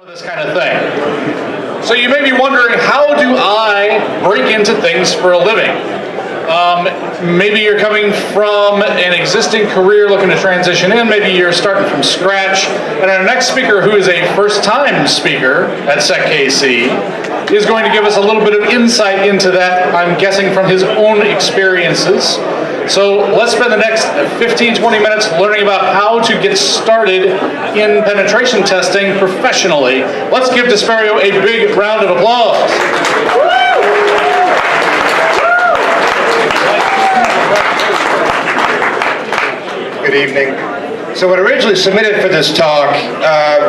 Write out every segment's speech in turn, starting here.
This kind of thing. So you may be wondering, how do I break into things for a living? Maybe you're coming from an existing career looking to transition in, maybe you're starting from scratch, and our next speaker, who is a first-time speaker at SecKC, is going to give us a little bit of insight into that, I'm guessing from his own experiences. So let's spend the next 15-20 minutes learning about how to get started in penetration testing professionally. Let's give Desperio a big round of applause. Good evening. So when originally submitted for this talk,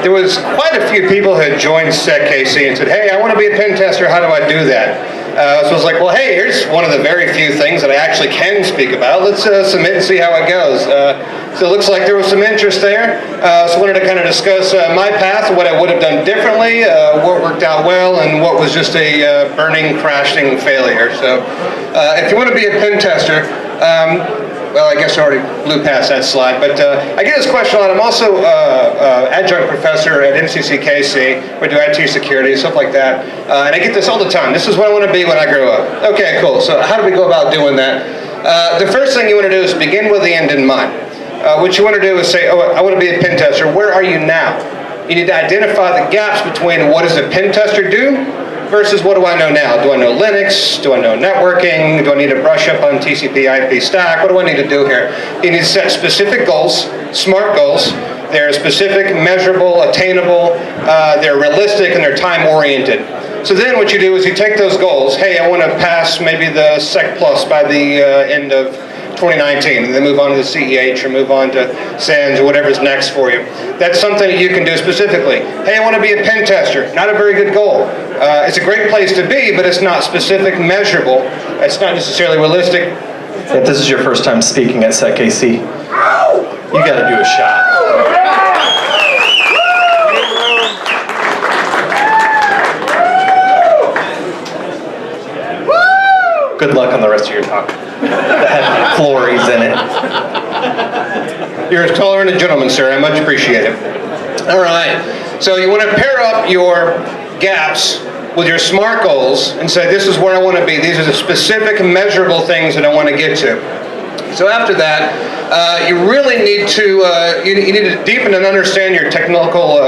there was quite a few people who had joined SecKC and said, hey, I want to be a pen tester, how do I do that? So I was like, well, hey, here's one of the very few things that I actually can speak about. Let's submit and see how it goes. So it looks like there was some interest there. So I wanted to kind of discuss my path, what I would have done differently, what worked out well, and what was just a burning, crashing failure. So if you want to be a pen tester, well, I guess I already blew past that slide, but I get this question a lot. I'm also adjunct professor at SecKC. We do IT security, stuff like that. And I get this all the time. This is what I want to be when I grow up. Okay, cool. So how do we go about doing that? The first thing you want to do is begin with the end in mind. What you want to do is say, oh, I want to be a pen tester. Where are you now? You need to identify the gaps between what does a pen tester do versus what do I know now? Do I know Linux? Do I know networking? Do I need to brush up on TCP IP stack? What do I need to do here? You need to set specific goals, SMART goals. They're specific, measurable, attainable, they're realistic, and they're time-oriented. So then what you do is you take those goals. Hey, I want to pass maybe the Sec Plus by the end of 2019, and then move on to the CEH or move on to SANS or whatever's next for you. That's something that you can do specifically. Hey, I want to be a pen tester. Not a very good goal. It's a great place to be, but it's not specific, measurable. It's not necessarily realistic. If this is your first time speaking at SecKC, you got to do a shot. Good luck on the rest of your talk. That had flories in it. You're as tolerant a gentleman, sir. I much appreciate it. All right. So you want to pair up your gaps with your SMART goals and say, this is where I want to be. These are the specific, measurable things that I want to get to. So after that, you really need to you need to deepen and understand your technical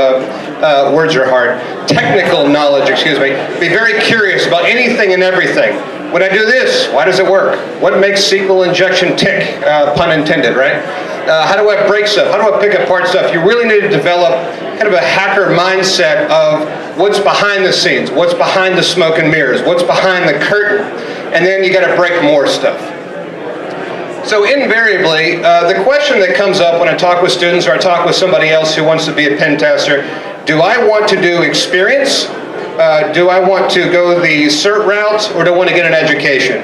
words are hard. Technical knowledge, excuse me. Be very curious about anything and everything. When I do this, why does it work? What makes SQL injection tick? Pun intended, right? How do I break stuff? How do I pick apart stuff? You really need to develop kind of a hacker mindset of what's behind the scenes, what's behind the smoke and mirrors, what's behind the curtain, and then you got to break more stuff. So invariably, the question that comes up when I talk with students or I talk with somebody else who wants to be a pen tester, do I want to do experience? Do I want to go the cert route, or do I want to get an education?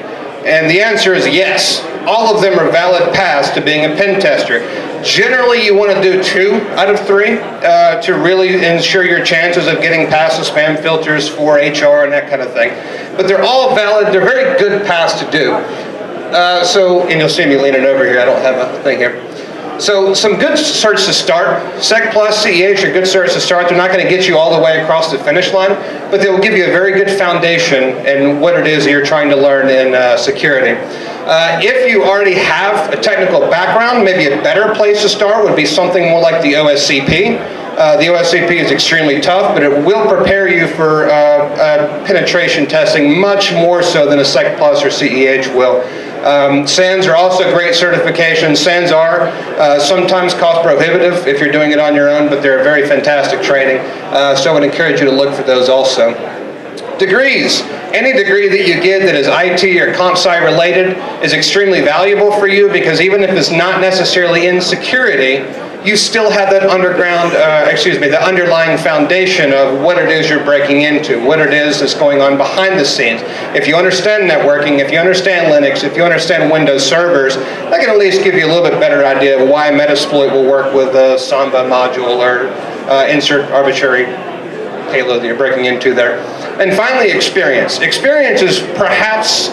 And the answer is yes. All of them are valid paths to being a pen tester. Generally, you want to do 2 out of 3 to really ensure your chances of getting past the spam filters for HR and that kind of thing. But they're all valid. They're very good paths to do. And you'll see me leaning over here. I don't have a thing here. So some good certs to start. Sec Plus, CEH are good certs to start. They're not going to get you all the way across the finish line, but they will give you a very good foundation in what it is that you're trying to learn in security. If you already have a technical background, maybe a better place to start would be something more like the OSCP. The OSCP is extremely tough, but it will prepare you for penetration testing much more so than a Sec Plus or CEH will. SANS are also great certifications. SANS are sometimes cost prohibitive if you're doing it on your own, but they're a very fantastic training. So I would encourage you to look for those also. Degrees. Any degree that you get that is IT or comp sci related is extremely valuable for you, because even if it's not necessarily in security, you still have that the underlying foundation of what it is you're breaking into, what it is that's going on behind the scenes. If you understand networking, if you understand Linux, if you understand Windows servers, that can at least give you a little bit better idea of why Metasploit will work with a Samba module or insert arbitrary payload that you're breaking into there. And finally, experience. Experience is perhaps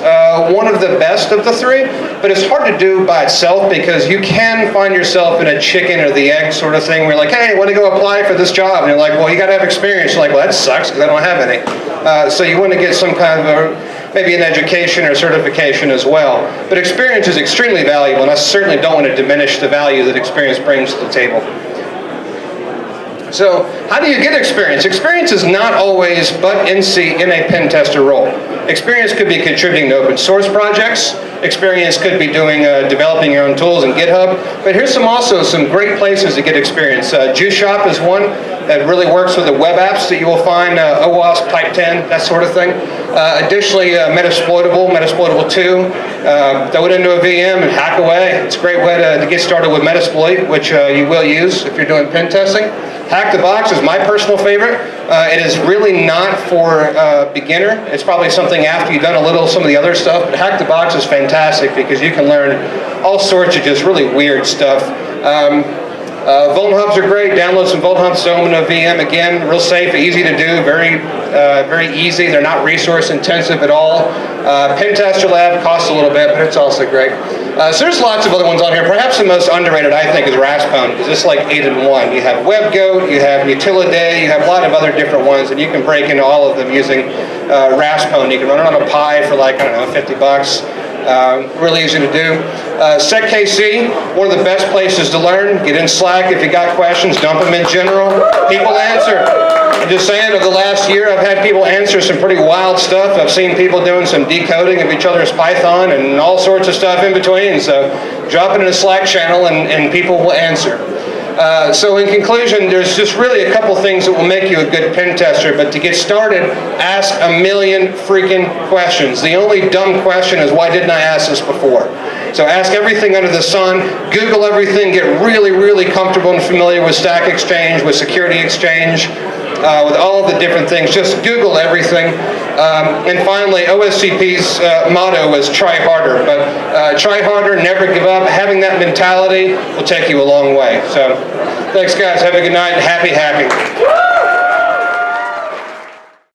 one of the best of the three, but it's hard to do by itself because you can find yourself in a chicken or the egg sort of thing where you're like, hey, I want to go apply for this job. And you're like, well, you got to have experience. You're like, well, that sucks because I don't have any. So you want to get some kind of maybe an education or certification as well. But experience is extremely valuable, and I certainly don't want to diminish the value that experience brings to the table. So how do you get experience? Experience is not always butt in seat in a pen tester role. Experience could be contributing to open source projects. Experience could be doing developing your own tools in GitHub. But here's also some great places to get experience. Juice Shop is one that really works with the web apps that you will find, OWASP, Type 10, that sort of thing. Additionally, Metasploitable 2, throw it into a VM and hack away. It's a great way to get started with Metasploit, which you will use if you're doing pen testing. Hack the Box is my personal favorite. It is really not for beginner. It's probably something after you've done some of the other stuff, but Hack the Box is fantastic because you can learn all sorts of just really weird stuff. Vuln Hubs are great. Download some Vuln Hubs, throw them in a VM. Again, real safe, easy to do, very easy. They're not resource intensive at all. Pentester Lab costs a little bit, but it's also great. So there's lots of other ones on here. Perhaps the most underrated, I think, is Raspone, because it's like 8-in-1. You have WebGoat, you have Utiliday, you have a lot of other different ones, and you can break into all of them using Raspone. You can run it on a Pi for like, I don't know, 50 bucks. Really easy to do. SecKC, one of the best places to learn. Get in Slack if you got questions, dump them in general. People answer. I'm just saying, over the last year, I've had people answer some pretty wild stuff. I've seen people doing some decoding of each other's Python and all sorts of stuff in between. So drop it in a Slack channel and people will answer. So in conclusion, there's just really a couple things that will make you a good pen tester, but to get started, ask a million freaking questions. The only dumb question is, why didn't I ask this before? So ask everything under the sun, Google everything, get really, really comfortable and familiar with Stack Exchange, with Security Exchange, with all of the different things. Just Google everything. And finally, OSCP's motto is try harder, but try harder, never give up. Having that mentality will take you a long way. So thanks, guys. Have a good night. Happy hacking.